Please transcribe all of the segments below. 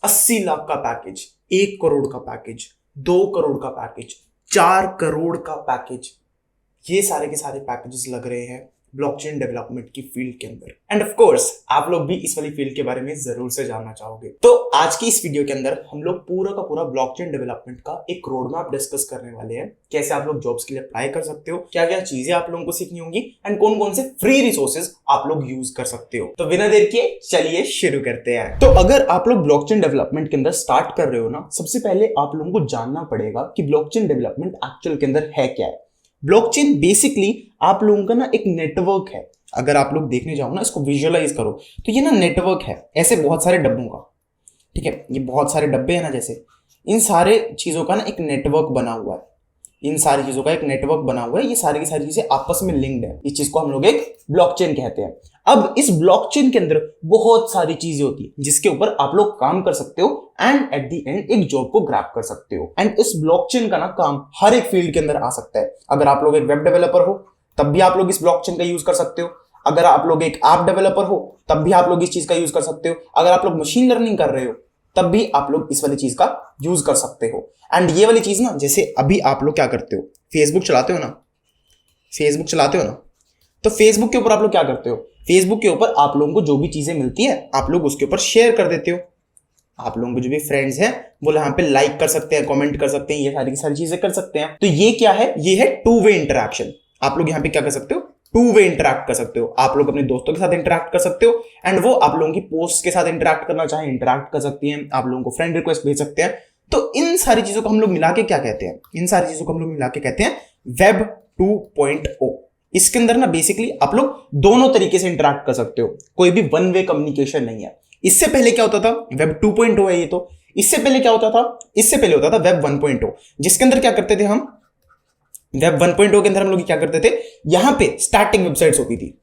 80 लाख का पैकेज, 1 करोड़ का पैकेज, 2 करोड़ का पैकेज, 4 करोड़ का पैकेज, ये सारे के सारे पैकेजेस लग रहे हैं ब्लॉकचेन डेवलपमेंट की फील्ड के अंदर। एंड ऑफ कोर्स आप लोग भी इस वाली फील्ड के बारे में जरूर से जानना चाहोगे। तो आज की इस वीडियो के अंदर हम लोग पूरा का पूरा ब्लॉकचेन डेवलपमेंट का एक रोड मैप डिस्कस करने वाले हैं। कैसे आप लोग जॉब्स के लिए अप्लाई कर सकते हो, क्या क्या चीजें आप लोगों को सीखनी होंगी एंड कौन कौन से फ्री रिसोर्सेज आप लोग यूज कर सकते हो। तो बिना देर किए चलिए शुरू करते हैं। तो अगर आप लोग ब्लॉकचेन डेवलपमेंट के अंदर स्टार्ट कर रहे हो ना, सबसे पहले आप लोगों को जानना पड़ेगा कि ब्लॉकचेन डेवलपमेंट एक्चुअल के अंदर है क्या है। ब्लॉकचेन बेसिकली आप लोगों का ना एक नेटवर्क है। अगर आप लोग देखने जाओ ना, इसको विजुअलाइज करो तो ये ना नेटवर्क है ऐसे बहुत सारे डब्बों का। ठीक है, ये बहुत सारे डब्बे हैं ना, जैसे इन सारे चीजों का ना एक नेटवर्क बना हुआ है। इन सारी चीजों का एक नेटवर्क बना हुआ है। ये सारी की सारी चीजें आपस में लिंक्ड है। इस चीज को हम लोग एक ब्लॉकचेन कहते हैं। अब इस ब्लॉकचेन के अंदर बहुत सारी चीजें होती है जिसके ऊपर आप लोग काम कर सकते हो एंड एट द एंड एक जॉब को ग्रैब कर सकते हो। एंड इस ब्लॉकचेन का ना काम हर एक फील्ड के अंदर आ सकता है। अगर आप लोग एक वेब डेवलपर हो तब भी आप लोग इस ब्लॉकचेन का यूज कर सकते हो। अगर आप लोग एक ऐप डेवलपर हो तब भी आप लोग इस चीज का यूज कर सकते हो। अगर आप लोग मशीन लर्निंग कर रहे हो तब भी आप लोग इस वाली चीज का यूज कर सकते हो। एंड ये वाली चीज ना, जैसे अभी आप लोग क्या करते हो, फेसबुक चलाते हो ना, तो फेसबुक के ऊपर आप लोग क्या करते हो, फेसबुक के ऊपर आप लोगों को जो भी चीजें मिलती है आप लोग उसके ऊपर शेयर कर देते हो। आप लोगों के जो भी फ्रेंड्स हैं वो यहाँ पे लाइक कर सकते हैं, कमेंट कर सकते हैं, ये सारी की सारी चीजें कर सकते हैं। तो ये क्या है, ये है टू वे इंटरैक्शन। आप लोग यहाँ पे क्या कर सकते हो, टू वे इंटरैक्ट कर सकते हो। आप लोग अपने दोस्तों के साथ इंटरैक्ट कर सकते हो एंड वो आप लोगों की पोस्ट के साथ इंटरैक्ट करना चाहे इंटरैक्ट कर सकती हैं। आप लोगों को फ्रेंड रिक्वेस्ट भेज सकते हैं। तो इन सारी चीजों को हम लोग मिला के क्या कहते हैं, इन सारी चीजों को हम लोग मिला के कहते हैं वेब 2.0। इसके अंदर ना बेसिकली आप लोग दोनों तरीके से इंटरैक्ट कर सकते हो, कोई भी वन वे कम्युनिकेशन नहीं है। इससे पहले क्या होता था, वेब 2.0 है ये तो। इससे पहले क्या होता था, इससे पहले होता था वेब 1.0, जिसके अंदर क्या करते थे हम, वेब 1.0 के अंदर हम लोग क्या करते थे, यहां पे स्टैटिक वेबसाइट्स होती थी।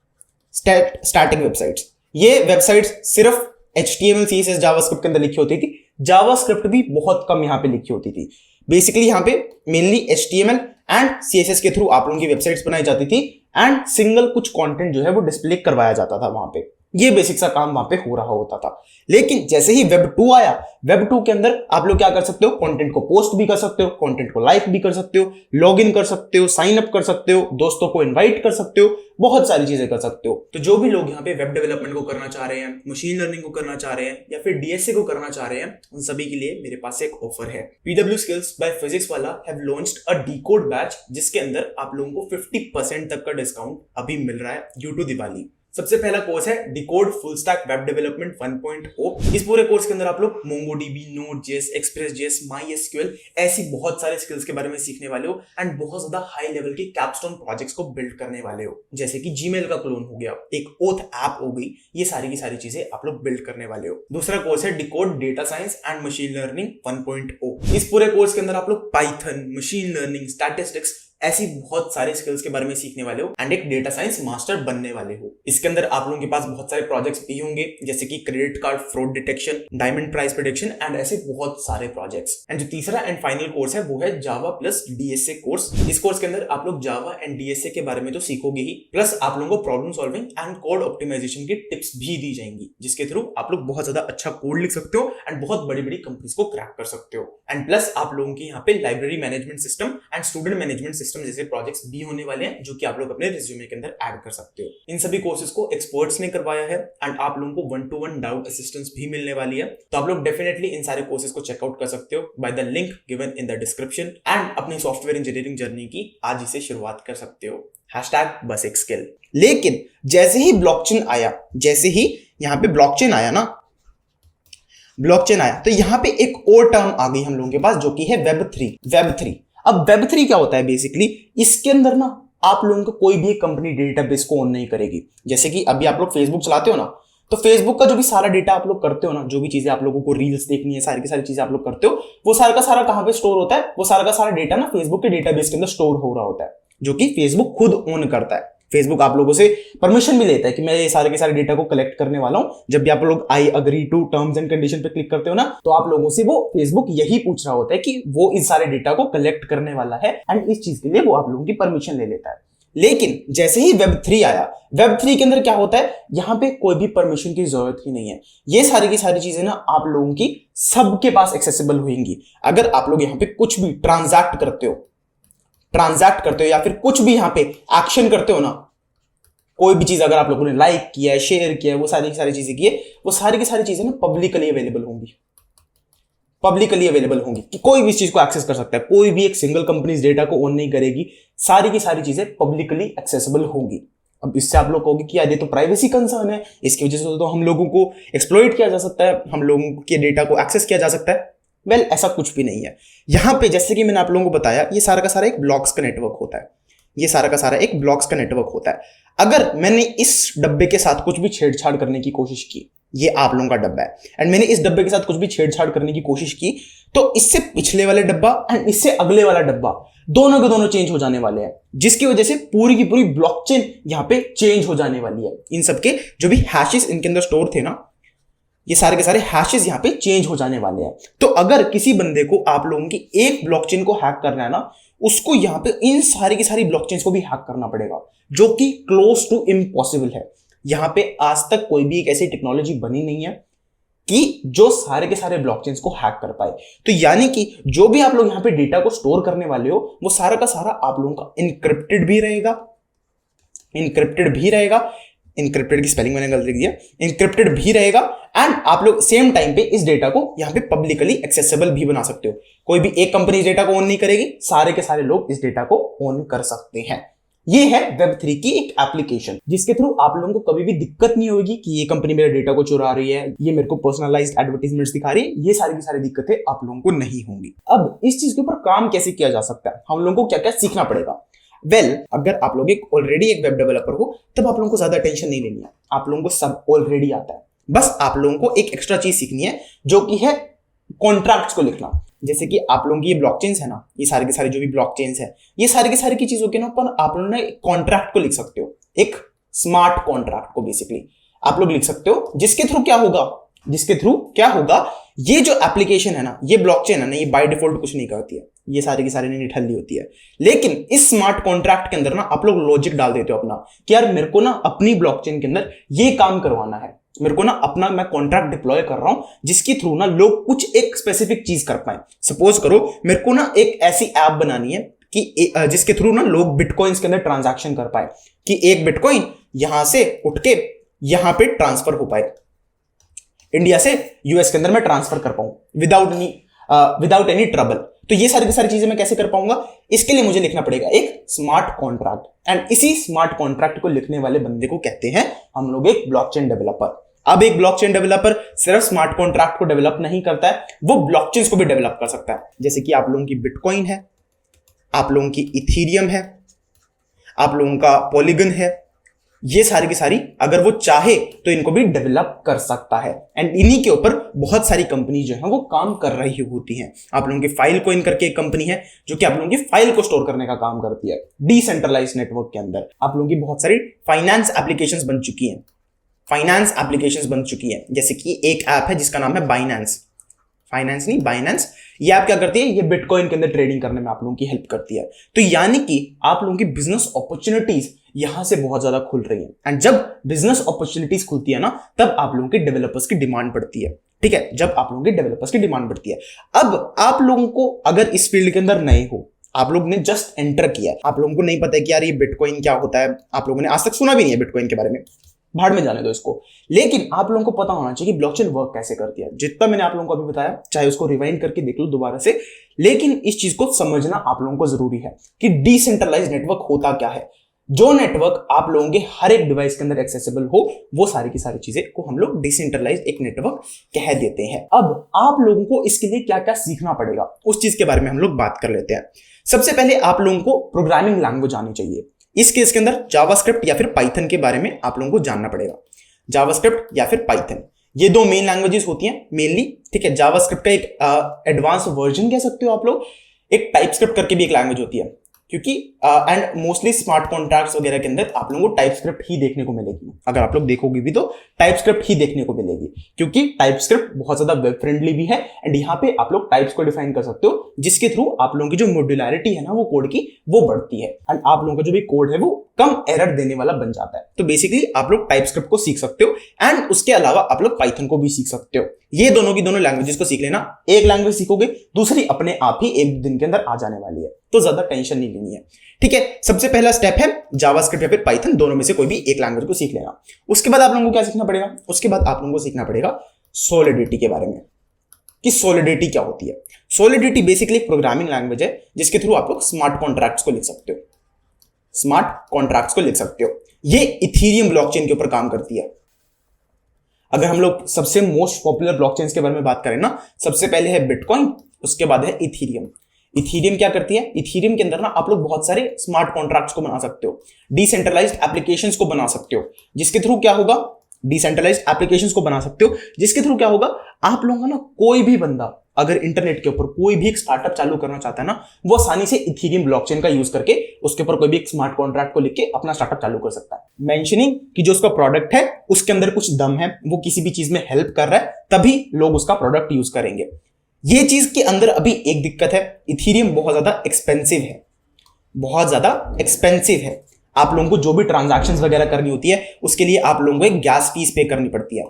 स्टैटिक वेबसाइट्स, ये वेबसाइट्स सिर्फ HTML CSS जावास्क्रिप्ट के अंदर लिखी होती थी। जावास्क्रिप्ट भी बहुत कम यहां पे लिखी होती थी। बेसिकली यहां पे मेनली HTML एंड CSS के थ्रू आप लोगों की वेबसाइट्स बनाई जाती थी एंड सिंगल कुछ कंटेंट जो है वो डिस्प्ले करवाया जाता था वहां पे। ये बेसिक सा काम वहां पे हो रहा होता था। लेकिन जैसे ही वेब 2 आया, वेब 2 के अंदर आप लोग क्या कर सकते हो, कंटेंट को पोस्ट भी कर सकते हो, कंटेंट को लाइक भी कर सकते हो, लॉग इन कर सकते हो, साइन अप कर सकते हो, दोस्तों को इनवाइट कर सकते हो, बहुत सारी चीजें कर सकते हो। तो जो भी लोग यहाँ पे वेब डेवलपमेंट को करना चाह रहे हैं, मशीन लर्निंग को करना चाह रहे हैं या फिर DSA को करना चाह रहे हैं, उन सभी के लिए मेरे पास एक ऑफर है। PW स्किल्स बाय फिजिक्स वाला have launched a decode batch, जिसके अंदर आप लोगों को 50% तक का डिस्काउंट अभी मिल रहा है ड्यू टू दिवाली। सबसे पहला कोर्स है decode full stack web development 1.0। इस पूरे कोर्स के अंदर आप लोग MongoDB, Node.js, Express.js, MySQL ऐसी बहुत सारे स्किल्स के बारे में सीखने वाले हो एंड बहुत ज्यादा हाई लेवल के कैपस्टोन प्रोजेक्ट्स को बिल्ड करने वाले हो, जैसे कि Gmail का क्लोन हो गया, एक ओथ ऐप हो गई, ये सारी की सारी चीजें आप लोग बिल्ड करने वाले हो। दूसरा कोर्स है decode data science and machine learning 1.0। इस पूरे कोर्स के अंदर आप लोग पाइथन, मशीन लर्निंग, स्टैटिस्टिक्स ऐसी बहुत सारे स्किल्स के बारे में सीखने वाले हो एंड एक डेटा साइंस मास्टर बनने वाले हो। इसके अंदर आप लोगों के पास बहुत सारे प्रोजेक्ट्स भी होंगे, जैसे कि credit card fraud detection, diamond price prediction and ऐसे बहुत सारे प्रोजेक्ट्स। एंड जो तीसरा एंड फाइनल कोर्स है वो है जावा प्लस DSA कोर्स। इस कोर्स के अंदर आप लोग जावा एंड DSA के बारे में तो सीखोगे ही, प्लस आप लोगों को problem solving and code optimization की टिप्स भी दी जाएंगी, जिसके थ्रू आप लोग बहुत ज्यादा अच्छा कोड लिख सकते हो एंड बहुत बड़ी बड़ी कंपनीज को क्रैक कर सकते हो। एंड प्लस आप लोगों के यहाँ पे library management system and student management system जैसे प्रोजेक्ट्स भी होने वाले हैं, जो कि आप लोग अपने रिज्यूमे के अंदर ऐड कर सकते हो। इन सभी कोर्सेज को एक्सपर्ट्स ने करवाया है एंड आप लोगों को 1-to-1 डाउट असिस्टेंस भी मिलने वाली है। तो आप लोग डेफिनेटली इन सारे कोर्सेज को चेकआउट कर सकते हो by the link given in the description and अपनी सॉफ्टवेयर इंजीनियरिंग जर्नी की आज ही से शुरुआत कर सकते हो। बस एक स्किल। लेकिन जैसे ही ब्लॉकचेन आया, जैसे ही यहाँ पे ब्लॉकचेन आया ना, ब्लॉकचेन आया तो यहाँ पे एक और टर्म आ गई हम लोगों के पास, जो कि है वेब 3। अब वेब 3 क्या होता है, बेसिकली इसके अंदर ना आप लोगों को कोई भी कंपनी डेटाबेस को ऑन नहीं करेगी। जैसे कि अभी आप लोग फेसबुक चलाते हो ना, तो फेसबुक का जो भी सारा डेटा आप लोग करते हो ना, जो भी चीजें आप लोगों को रील्स देखनी है, सारी की सारी चीजें आप लोग करते हो, वो सारा का सारा कहां पे स्टोर होता है, वो सारा का सारा डेटा ना फेसबुक के डेटाबेस के अंदर स्टोर हो रहा होता है, जो कि फेसबुक खुद ओन करता है। फेसबुक आप लोगों से परमिशन भी लेता है कि मैं ये सारे के सारे डेटा को कलेक्ट करने वाला हूं। जब भी आप लोग I agree to terms and condition पे क्लिक करते हो ना, तो आप लोगों से वो फेसबुक यही पूछ रहा होता है कि वो इस सारे डेटा को कलेक्ट करने वाला है एंड इस चीज के लिए वो आप लोगों की परमिशन ले लेता है। लेकिन जैसे ही वेब 3 आया, वेब 3 के अंदर क्या होता है, यहां पे कोई भी परमिशन की जरूरत ही नहीं है। ये सारी की सारी चीजें ना आप लोगों की सबके पास एक्सेसिबल होंगी। अगर आप लोग यहां पे कुछ भी ट्रांजैक्ट करते हो या फिर कुछ भी यहां पे एक्शन करते हो ना, कोई भी चीज अगर आप लोगों ने लाइक किया है, शेयर किया है, वो सारी की सारी चीजें की है, वो सारी की सारी चीजें ना पब्लिकली अवेलेबल होंगी कि कोई भी इस चीज को एक्सेस कर सकता है। कोई भी एक सिंगल कंपनी इस डेटा को ओन नहीं करेगी, सारी की सारी चीजें पब्लिकली एक्सेसिबल होंगी। अब इससे आप लोग कहोगे कि यार ये तो प्राइवेसी कंसर्न है, इसकी वजह से तो हम लोगों को एक्सप्लॉइट किया जा सकता है, हम लोगों के डेटा को एक्सेस किया जा सकता है। वेल, ऐसा कुछ भी नहीं है। यहां पे जैसे कि मैंने आप लोगों को बताया, ये सारा का सारा एक ब्लॉक्स का नेटवर्क होता है। ये सारा का सारा एक ब्लॉक्स का नेटवर्क होता है। अगर मैंने इस डब्बे के साथ कुछ भी छेड़छाड़ करने की कोशिश की, ये आप लोगों का डब्बा है, एंड मैंने इस डब्बे के साथ कुछ भी छेड़छाड़ करने की कोशिश की, तो इससे पिछले वाले डब्बा एंड इससे अगले वाला डब्बा दोनों के दोनों चेंज हो जाने वाले हैं, जिसकी वजह से पूरी की पूरी ब्लॉकचेन यहां पे चेंज हो जाने वाली है। इन सबके जो भी हैशेस इनके अंदर स्टोर थे ना, ये सारे के सारे हैशेस यहां पे चेंज हो जाने वाले हैं। तो अगर किसी बंदे को आप लोगों की एक ब्लॉकचेन को हैक करना है ना, उसको यहां पे इन सारी की सारी ब्लॉकचेन्स को भी हैक करना पड़ेगा, जो कि क्लोज टू इम्पॉसिबल है। यहां पे आज तक कोई भी एक ऐसी टेक्नोलॉजी बनी नहीं है कि जो सारे के सारे ब्लॉकचेन्स को हैक कर पाए। तो यानी कि जो भी आप लोग यहां पे डेटा को स्टोर करने वाले हो, वो सारा का सारा आप लोगों का इनक्रिप्टेड भी रहेगा। इनक्रिप्टेड की स्पेलिंग मैंने गलत लिख दिया, इनक्रिप्टेड भी रहेगा। एंड आप लोग सेम टाइम पे इस डेटा को यहां पे पब्लिकली एक्सेसिबल भी बना सकते हो। कोई भी एक कंपनी इस डेटा को ओन नहीं करेगी, सारे के सारे लोग इस डेटा को ओन कर सकते हैं। ये है Web3 की एक एप्लीकेशन, जिसके थ्रू आप लोगों को कभी भी दिक्कत नहीं होगी कि ये कंपनी मेरे डेटा को चुरा रही है, ये मेरे को पर्सनलाइज्ड एडवर्टाइजमेंट्स दिखा रही है। ये सारी की सारी दिक्कतें आप लोगों को नहीं होंगी। अब इस चीज के ऊपर काम कैसे किया जा सकता है, हम लोगों को क्या क्या सीखना पड़ेगा। अगर आप लोग ऑलरेडी एक वेब डेवलपर हो, तब आप लोगों को ज्यादा टेंशन नहीं लेनी है। आप लोगों को सब ऑलरेडी आता है। बस आप लोगों को एक एक्स्ट्रा चीज सीखनी है, जो कि है कॉन्ट्रैक्ट्स को लिखना। जैसे कि आप लोगों की ये ब्लॉकचेन्स है ना, ये सारे के सारे जो भी ब्लॉकचेन्स है, ये सारी की सारी की चीजों के ना ऊपर आप लोगों ने कॉन्ट्रैक्ट को लिख सकते हो, एक स्मार्ट कॉन्ट्रैक्ट को बेसिकली आप लोग लिख सकते हो, जिसके थ्रू क्या होगा, ये जो एप्लीकेशन है ना, ये ब्लॉकचेन है ना, ये बाय डिफॉल्ट कुछ नहीं करती है, ये सारी की सारी निठल्ली होती है। लेकिन इस स्मार्ट कॉन्ट्रैक्ट के अंदर ना आप लोग लॉजिक डाल देते हो अपना, कि यार मेरे को ना अपनी ब्लॉकचेन के अंदर ये काम करवाना है, मेरे को ना अपना मैं कॉन्ट्रैक्ट डिप्लॉय कर रहा हूं, जिसके थ्रू ना लोग कुछ एक स्पेसिफिक चीज कर पाए। सपोज करो मेरे को ना एक ऐसी ऐप बनानी है कि जिसके थ्रू ना लोग बिटकॉइंस के अंदर ट्रांजैक्शन कर पाए, कि एक बिटकॉइन यहां से उठ के यहां पे ट्रांसफर हो पाए, इंडिया से यूएस के अंदर मैं ट्रांसफर कर पाऊं विदाउट एनी ट्रबल। तो ये सारी की सारी चीजें मैं कैसे कर पाऊंगा, इसके लिए मुझे लिखना पड़ेगा एक स्मार्ट कॉन्ट्रैक्ट। एंड इसी स्मार्ट कॉन्ट्रैक्ट को लिखने वाले बंदे को कहते हैं हम लोग एक ब्लॉकचेन डेवलपर। अब एक ब्लॉकचेन डेवलपर सिर्फ स्मार्ट कॉन्ट्रैक्ट को डेवलप नहीं करता है, वो ब्लॉकचेन्स को भी डेवलप कर सकता है। जैसे कि आप लोगों की बिटकॉइन है, आप लोगों की इथीरियम है, आप लोगों का पॉलीगन है, ये सारी की सारी अगर वो चाहे तो इनको भी डेवलप कर सकता है। एंड इन्हीं के ऊपर बहुत सारी कंपनी जो है वो काम कर रही होती हैं। आप लोगों की फाइल कोइन करके एक कंपनी है, जो कि आप लोगों की फाइल को स्टोर करने का काम करती है डिसेंट्रलाइज्ड नेटवर्क के अंदर। आप लोगों की बहुत सारी फाइनेंस एप्लीकेशंस बन चुकी हैं, जैसे कि एक ऐप है जिसका नाम है बाइनेंस। बाइनेंस, ये ऐप क्या करती है, ये बिटकॉइन के अंदर ट्रेडिंग करने में आप लोगों की हेल्प करती है। तो यानी कि आप लोगों की बिजनेस अपॉर्चुनिटीज यहां से बहुत ज्यादा खुल रही है। एंड जब बिजनेस अपॉर्चुनिटीज खुलती है ना, तब आप लोगों के डेवलपर्स की डिमांड बढ़ती है। ठीक है, जब आप लोगों के डेवलपर्स की डिमांड बढ़ती है। अब आप लोगों को अगर इस फील्ड के अंदर नए हो, आप लोगों ने जस्ट एंटर किया है, आप लोगों को नहीं पता है कि यार ये बिटकॉइन क्या होता है, आप लोगों ने आज तक सुना भी नहीं है बिटकॉइन के बारे में, भाड़ में जाने दो इसको। लेकिन आप लोगों को पता होना चाहिए कि ब्लॉकचेन वर्क कैसे करती है। जितना मैंने आप लोगों को अभी बताया, चाहे उसको रिवाइंड करके देख लो दोबारा से, लेकिन इस चीज को समझना आप लोगों को जरूरी है कि डिसेंट्रलाइज्ड नेटवर्क होता क्या है। जो नेटवर्क आप लोगों के हर एक डिवाइस के अंदर एक्सेसिबल हो, वो सारी की सारी चीजें को हम लोग डिसेंट्रलाइज्ड एक नेटवर्क कह देते हैं। अब आप लोगों को इसके लिए क्या क्या सीखना पड़ेगा, उस चीज के बारे में हम लोग बात कर लेते हैं। सबसे पहले आप लोगों को प्रोग्रामिंग लैंग्वेज आनी चाहिए। इस केस के अंदर जावास्क्रिप्ट या फिर पाइथन के बारे में आप लोगों को जानना पड़ेगा। जावास्क्रिप्ट या फिर पाइथन, ये दो मेन लैंग्वेजेस होती हैं मेनली। ठीक है, जावास्क्रिप्ट का एक एडवांस वर्जन कह सकते हो आप लोग। एक टाइपस्क्रिप्ट करके भी एक लैंग्वेज होती है, क्योंकि एंड मोस्टली स्मार्ट कॉन्ट्रैक्ट्स वगैरह के अंदर आप लोगों को टाइप स्क्रिप्ट ही देखने को मिलेगी। अगर आप लोग देखोगे भी तो टाइप स्क्रिप्ट ही देखने को मिलेगी, क्योंकि टाइप स्क्रिप्ट बहुत ज्यादा वेब फ्रेंडली भी है एंड यहाँ पे आप लोग टाइप्स को डिफाइन कर सकते हो, जिसके थ्रू आप लोगों की जो मॉड्यूलैरिटी है ना वो कोड की वो बढ़ती है एंड आप लोगों का जो भी कोड है वो कम एरर देने वाला बन जाता है। तो बेसिकली आप लोग टाइप स्क्रिप्ट को सीख सकते हो एंड उसके अलावा आप लोग पाइथन को भी सीख सकते हो। ये दोनों की दोनों लैंग्वेजेस को सीख लेना, एक लैंग्वेज सीखोगे दूसरी अपने आप ही एक दिन के अंदर आ जाने वाली है, तो ज्यादा टेंशन नहीं लेनी है। ठीक है, सबसे पहला स्टेप है जावास्क्रिप्ट या फिर पाइथन, दोनों में से कोई भी एक लैंग्वेज को सीख लेना। उसके बाद आप लोगों को क्या सीखना पड़ेगा, उसके बाद आप लोगों को सीखना पड़ेगा सॉलिडिटी के बारे में, कि सॉलिडिटी क्या होती है। सॉलिडिटी बेसिकली एक प्रोग्रामिंग लैंग्वेज है जिसके थ्रू आप लोग स्मार्ट कॉन्ट्रैक्ट्स को लिख सकते हो, स्मार्ट कॉन्ट्रैक्ट्स को लिख सकते हो। ये इथीरियम ब्लॉकचेन के ऊपर काम करती है। अगर हम लोग सबसे मोस्ट पॉपुलर ब्लॉकचेन्स के बारे में बात करें ना, सबसे पहले है बिटकॉइन, उसके बाद है इथीरियम। इथीरियम क्या करती है, इथीरियम के अंदर ना आप लोग बहुत सारे स्मार्ट कॉन्ट्रैक्ट्स को बना सकते हो, डिसेंट्रलाइज्ड एप्लीकेशंस को बना सकते हो, जिसके थ्रू क्या होगा, डिसेंट्रलाइज्ड एप्लीकेशंस को बना सकते हो, जिसके थ्रू क्या होगा, आप लोगों का ना कोई भी बंदा अगर इंटरनेट के ऊपर कोई भी एक स्टार्टअप चालू करना चाहता है ना, वो आसानी से इथीरियम ब्लॉकचेन का यूज करके उसके ऊपर कोई भी एक स्मार्ट कॉन्ट्रैक्ट को लिख के अपना स्टार्टअप चालू कर सकता है। मेंशनिंग कि जो उसका प्रोडक्ट है उसके अंदर कुछ दम है, वो किसी भी चीज में हेल्प कर रहा है, तभी लोग उसका प्रोडक्ट यूज करेंगे। ये चीज के अंदर अभी एक दिक्कत है, इथीरियम बहुत ज्यादा एक्सपेंसिव है, बहुत ज्यादा एक्सपेंसिव है। आप लोगों को जो भी ट्रांजैक्शंस वगैरह करनी होती है उसके लिए आप लोगों को एक गैस फीस पे करनी पड़ती है,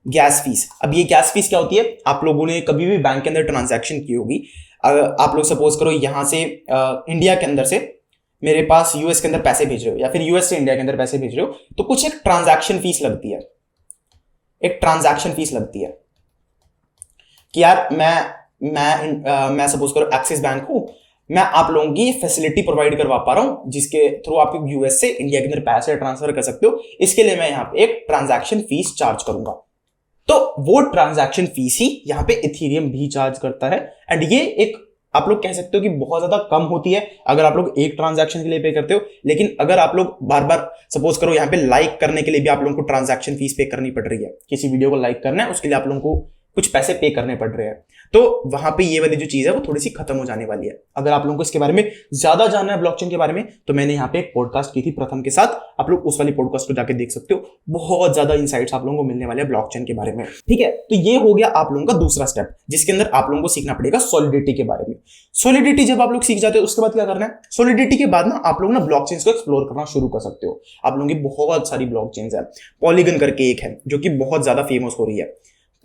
गैस फीस। अब ये गैस फीस क्या होती है, आप लोगों ने कभी भी बैंक के अंदर ट्रांजैक्शन की होगी, आप लोग सपोज करो यहां से इंडिया के अंदर से मेरे पास यूएस के अंदर पैसे भेज रहे हो या फिर यूएस से इंडिया के अंदर पैसे भेज रहे हो, तो कुछ एक ट्रांजैक्शन फीस लगती है, एक ट्रांजैक्शन फीस लगती है कि यार मैं सपोज करो एक्सिस बैंक हूं, मैं आप लोगों की फैसिलिटी प्रोवाइड करवा पा रहा हूं जिसके थ्रू आप यूएस से इंडिया के अंदर पैसे ट्रांसफर कर सकते हो, इसके लिए मैं यहां पे एक ट्रांजैक्शन फीस चार्ज करूंगा। तो वो ट्रांजैक्शन फीस ही यहां पे इथीरियम भी चार्ज करता है एंड ये एक आप लोग कह सकते हो कि बहुत ज्यादा कम होती है अगर आप लोग एक ट्रांजैक्शन के लिए पे करते हो, लेकिन अगर आप लोग बार बार सपोज करो यहाँ पे लाइक करने के लिए भी आप लोगों को ट्रांजैक्शन फीस पे करनी पड़ रही है, किसी वीडियो को लाइक करना है उसके लिए आप लोगों को कुछ पैसे पे करने पड़ रहे हैं, तो वहां पे ये वाली जो चीज है वो थोड़ी सी खत्म हो जाने वाली है। अगर आप लोगों को इसके बारे में ज्यादा जानना है ब्लॉकचेन के बारे में, तो मैंने यहाँ पे एक पॉडकास्ट की थी प्रथम के साथ, आप लोग उस वाली पॉडकास्ट को जाके देख सकते हो, बहुत ज्यादा इनसाइट्स आप लोगों को मिलने वाले हैं ब्लॉकचेन के बारे में। ठीक है, तो ये हो गया आप लोगों का दूसरा स्टेप, जिसके अंदर आप लोगों को सीखना पड़ेगा सॉलिडिटी के बारे में। सॉलिडिटी जब आप लोग सीख जाते हो उसके बाद क्या करना है, सॉलिडिटी के बाद ना आप लोग ना ब्लॉकचेन्स को एक्सप्लोर करना शुरू कर सकते हो। आप लोगों की बहुत सारी ब्लॉकचेन्स है, पॉलीगन करके एक है जो कि बहुत ज्यादा फेमस हो रही है,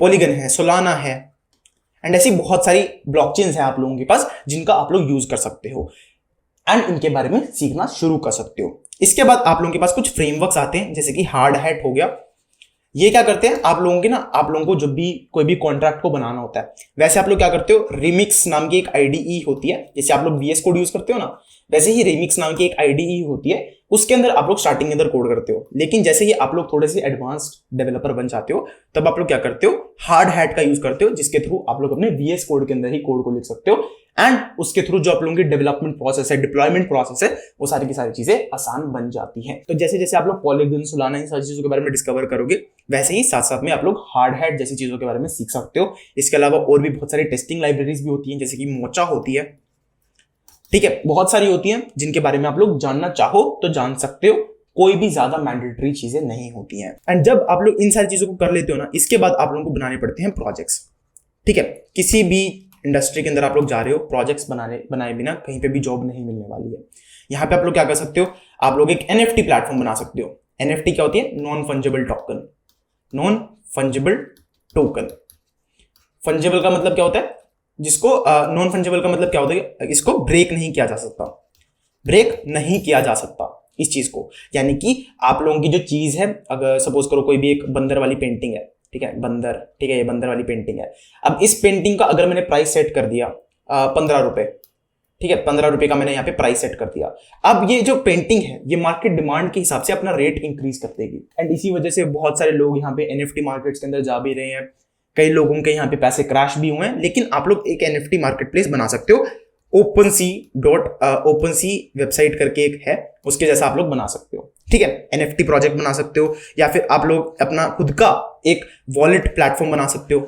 पॉलीगन है, सोलाना है एंड ऐसी बहुत सारी ब्लॉकचेन्स हैं आप लोगों के पास जिनका आप लोग यूज कर सकते हो एंड इनके बारे में सीखना शुरू कर सकते हो। इसके बाद आप लोगों के पास कुछ फ्रेमवर्क्स आते हैं जैसे कि हार्ड हैट हो गया। ये क्या करते हैं, आप लोगों के ना आप लोगों को जब भी कोई भी कॉन्ट्रैक्ट को बनाना होता है, वैसे आप लोग क्या करते हो, रिमिक्स नाम की एक आईडीई होती है, जैसे आप लोग VS कोड यूज करते हो ना, वैसे ही रिमिक्स नाम की एक आईडीई होती है, उसके अंदर आप लोग स्टार्टिंग के अंदर कोड करते हो। लेकिन जैसे ही आप लोग थोड़े से एडवांस्ड डेवलपर बन जाते हो तब आप लोग क्या करते हो, हार्ड हैट का यूज करते हो, जिसके थ्रू आप लोग अपने VS कोड के अंदर ही कोड को लिख सकते हो एंड उसके थ्रू जो आप लोगों की डेवलपमेंट प्रोसेस है, डिप्लॉयमेंट प्रोसेस है, वो सारी की सारी चीजें आसान बन जाती हैं। तो जैसे जैसे आप लोग पॉलीगन, सोलाना इन सारी चीजों के बारे में डिस्कवर करोगे, वैसे ही साथ साथ में आप लोग हार्ड हैट जैसी चीजों के बारे में सीख सकते हो। इसके अलावा और भी बहुत सारी टेस्टिंग लाइब्रेरीज भी होती हैं, जैसे कि मोचा होती है, ठीक है, बहुत सारी होती हैं जिनके बारे में आप लोग जानना चाहो तो जान सकते हो, कोई भी ज्यादा मैंडेटरी चीजें नहीं होती हैं। एंड जब आप लोग इन सारी चीजों को कर लेते हो ना, इसके बाद आप लोगों को बनाने पड़ते हैं प्रोजेक्ट्स। ठीक है, किसी भी इंडस्ट्री के अंदर आप लोग जा रहे हो, प्रोजेक्ट्स बनाए बिना कहीं पे भी जॉब नहीं मिलने वाली है। यहाँ पे आप लोग क्या कर सकते हो, आप लोग एक NFT प्लेटफॉर्म बना सकते हो। NFT क्या होती है, non fungible token, non fungible token. Fungible का मतलब क्या होता है, जिसको नॉन फंजिबल का मतलब क्या होता है, इसको ब्रेक नहीं किया जा सकता, ब्रेक नहीं किया जा सकता इस चीज को। यानी कि आप लोगों की जो चीज है, अगर सपोज करो कोई भी एक बंदर वाली पेंटिंग है, ठीक है, बंदर, ठीक है, ये बंदर वाली पेंटिंग है। अब इस पेंटिंग का अगर मैंने प्राइस सेट कर दिया 15 रुपए, ठीक है, 15 रुपए का मैंने यहाँ पे प्राइस सेट कर दिया। अब ये जो पेंटिंग है ये मार्केट डिमांड के हिसाब से अपना रेट इंक्रीज कर देगी एंड इसी वजह से बहुत सारे लोग यहाँ पे NFT मार्केट्स के अंदर जा भी रहे हैं। कई लोगों के यहाँ पे पैसे क्रैश भी हुए हैं, लेकिन आप लोग एक NFT मार्केट प्लेस बना सकते हो। OpenSea वेबसाइट करके एक है, उसके जैसा आप लोग बना सकते हो। ठीक है, NFT प्रोजेक्ट बना सकते हो या फिर आप लोग अपना खुद का एक वॉलेट प्लेटफॉर्म बना सकते हो।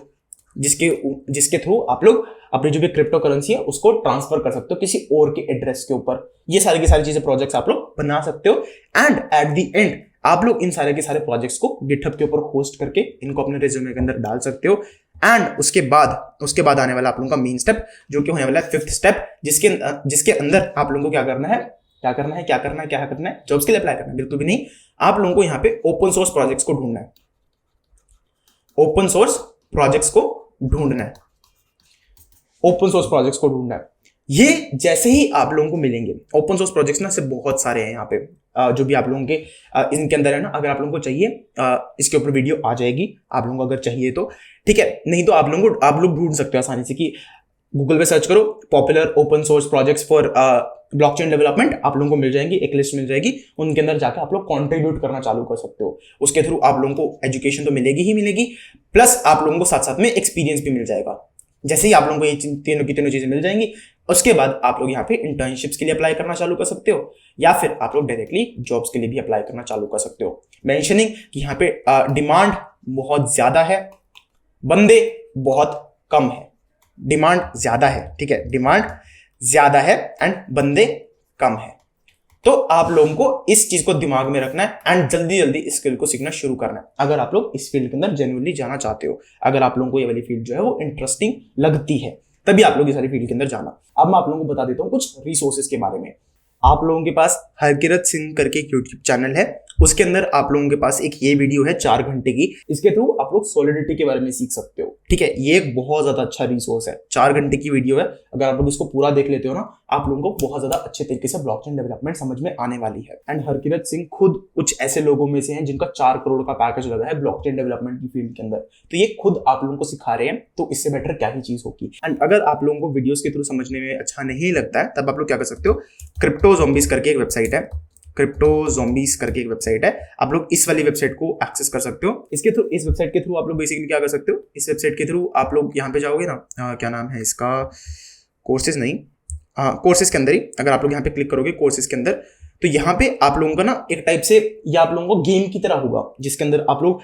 जिसके जिसके थ्रू आप लोग अपनी जो भी क्रिप्टो करेंसी है उसको ट्रांसफर कर सकते हो किसी और के एड्रेस के ऊपर। ये सारी की सारी चीजें प्रोजेक्ट्स आप लोग बना सकते हो एंड एट द एंड आप लोग इन सारे के सारे प्रोजेक्ट्स को गिटहब के ऊपर होस्ट करके इनको अपने रिज्यूमे के अंदर डाल सकते हो। एंड उसके बाद आने वाला आप लोगों का मेन स्टेप जो कि होने वाला है 5th स्टेप, जिसके अंदर आप लोगों को क्या करना है, जॉब्स के लिए अप्लाई करना है, बिल्कुल भी नहीं। आप लोगों को यहाँ पे ओपन सोर्स प्रोजेक्ट्स को ढूंढना है, ओपन सोर्स प्रोजेक्ट्स को ढूंढना है। ये जैसे ही आप लोगों को मिलेंगे ओपन सोर्स प्रोजेक्ट्स ना, से बहुत सारे हैं यहाँ पे जो भी आप लोगों के इनके अंदर है ना। अगर आप लोगों को चाहिए इसके ऊपर वीडियो आ जाएगी, आप लोगों को अगर चाहिए तो ठीक है, नहीं तो आप लोग ढूंढ सकते हो आसानी से कि गूगल पे सर्च करो popular open source projects for blockchain development, आप लोगों को मिल जाएंगी, एक लिस्ट मिल जाएगी। उनके अंदर जाकर आप लोग कंट्रीब्यूट करना चालू कर सकते हो। उसके थ्रू आप लोगों को एजुकेशन तो मिलेगी ही मिलेगी, प्लस आप लोगों को साथ साथ में एक्सपीरियंस भी मिल जाएगा। जैसे ही आप लोगों को ये तीनों की तीनों चीजें मिल जाएंगी, उसके बाद आप लोग यहाँ पे इंटर्नशिप्स के लिए अप्लाई करना चालू कर सकते हो, या फिर आप लोग डायरेक्टली जॉब्स के लिए भी अप्लाई करना चालू कर सकते हो। मेंशनिंग कि यहाँ पे डिमांड बहुत ज्यादा है, बंदे बहुत कम है। डिमांड ज्यादा है, ठीक है, डिमांड ज्यादा है एंड बंदे कम है। तो आप लोगों को इस चीज को दिमाग में रखना है एंड जल्दी जल्दी इस स्किल को सीखना शुरू करना है अगर आप लोग इस फील्ड के अंदर जेन्युइनली जाना चाहते हो। अगर आप लोगों को ये वाली फील्ड जो है वो इंटरेस्टिंग लगती है, तभी आप लोग इस सारी फील्ड के अंदर जाना। अब मैं आप लोगों को बता देता हूँ कुछ रिसोर्सेज के बारे में। आप लोगों के पास हरकिरत सिंह करके एक यूट्यूब चैनल है, उसके अंदर आप लोगों के पास एक ये वीडियो है 4 घंटे की, इसके थ्रू आप लोग सॉलिडिटी के बारे में सीख सकते हो। ठीक है, ये एक बहुत ज्यादा अच्छा रिसोर्स है, 4 घंटे की वीडियो है। अगर आप लोग इसको पूरा देख लेते हो ना, आप लोगों को बहुत ज्यादा अच्छे तरीके से ब्लॉकचेन डेवलपमेंट समझ में आने वाली है। एंड हरकिरत सिंह खुद कुछ ऐसे लोगों में से हैं जिनका 4 करोड़ का पैकेज लगा है ब्लॉकचेन डेवलपमेंट की फील्ड के अंदर, तो ये खुद आप लोगों को सिखा रहे हैं, तो इससे बेटर क्या ही चीज होगी। एंड अगर आप लोगों को वीडियोस के थ्रू समझने में अच्छा नहीं लगता है, तब आप लोग क्या कर सकते हो, क्रिप्टो ज़ॉम्बीज करके एक वेबसाइट है, क्रिप्टो ज़ॉम्बीज करके एक वेबसाइट है, आप लोग इस वाली वेबसाइट को एक्सेस कर सकते हो। इसके थ्रू, इस वेबसाइट के थ्रू आप लोग बेसिकली क्या कर सकते हो, इस वेबसाइट के थ्रू आप लोग यहाँ पे जाओगे ना, क्या नाम है इसका, कोर्सेज नहीं, कोर्सेज के अंदर ही अगर आप लोग यहाँ पे क्लिक करोगे कोर्सेज के अंदर, तो यहाँ पे आप लोगों का ना एक टाइप से ये आप लोगों को गेम की तरह होगा, जिसके अंदर आप लोग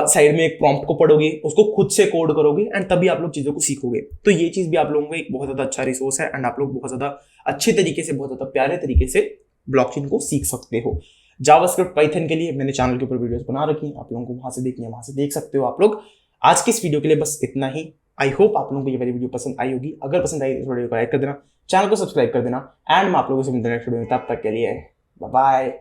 साइड में एक प्रॉम्प्ट को पढ़ोगे, उसको खुद से कोड करोगे एंड तभी आप लोग चीज़ों को सीखोगे। तो ये चीज़ भी आप लोगों को एक बहुत ज़्यादा अच्छा रिसोर्स है एंड आप लोग बहुत ज़्यादा अच्छे तरीके से, बहुत ज़्यादा प्यारे तरीके से ब्लॉकचेन को सीख सकते हो। जावास्क्रिप्ट पाइथन के लिए मैंने चैनल के ऊपर वीडियोस बना रखी हैं, आप लोगों को वहां से देखनी है, वहां से देख सकते हो आप लोग। आज की इस वीडियो के लिए बस इतना ही। आई होप आप लोगों को ये वाली वीडियो पसंद आई होगी। अगर पसंद आई तो वीडियो को लाइक कर देना, चैनल को सब्सक्राइब कर देना एंड मैं आप लोगों से मिलता हूं नेक्स्ट वीडियो में। तब तक के लिए बाय बाय।